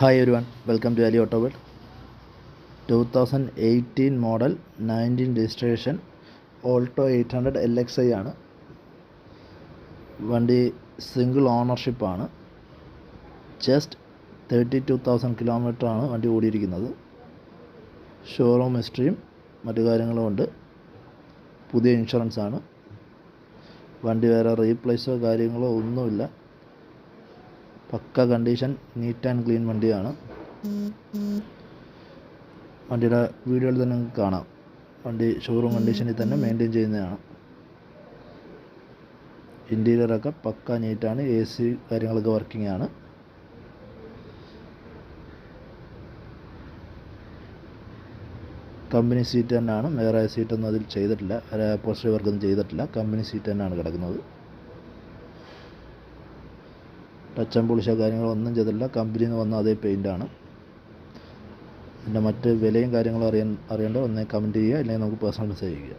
Hi everyone, welcome to Ali Auto World. 2018 model 19 registration Alto 800 LXI ആണ്. വണ്ടി single ownership ആണ്. Just 32,000 kilometre ആണ് വണ്ടി ഓടിയിരിക്കുന്നത്. ഷോറൂം ഹിസ്റ്ററിയും മറ്റു കാര്യങ്ങളും ഉണ്ട്. പുതിയ ഇൻഷുറൻസ് ആണ്. വണ്ടി വേറെ റീപ്ലേസോ കാര്യങ്ങളോ ഒന്നുമില്ല. പക്ക കണ്ടീഷൻ, നീറ്റ് ആൻഡ് ക്ലീൻ വണ്ടിയാണ്. വണ്ടിയുടെ വീഡിയോയിൽ തന്നെ നിങ്ങൾക്ക് കാണാം. വണ്ടി ഷോറൂം കണ്ടീഷനിൽ തന്നെ മെയിൻറ്റെയിൻ ചെയ്യുന്നതാണ്. ഇൻറ്റീരിയറൊക്കെ പക്ക നീറ്റാണ്. AC കാര്യങ്ങളൊക്കെ വർക്കിംഗ് ആണ്. കമ്പനി സീറ്റ് തന്നെയാണ്. വേറെ സീറ്റൊന്നും അതിൽ ചെയ്തിട്ടില്ല. വേറെ പോസ്റ്ററി വർക്കൊന്നും ചെയ്തിട്ടില്ല. കമ്പനി സീറ്റ് തന്നെയാണ് കിടക്കുന്നത്. ടച്ച് ആൻഡ് പോളിഷോ കാര്യങ്ങളൊന്നും ചെയ്തിട്ടില്ല. കമ്പനിയിൽ നിന്ന് വന്ന അതേ പെയിൻ്റാണ്. പിന്നെ മറ്റ് വിലയും കാര്യങ്ങളും അറിയേണ്ട ഒന്നേ കമൻറ്റ് ചെയ്യുക, അല്ലെങ്കിൽ നമുക്ക് പേഴ്സണൽ മെസ്സേജ് ചെയ്യുക.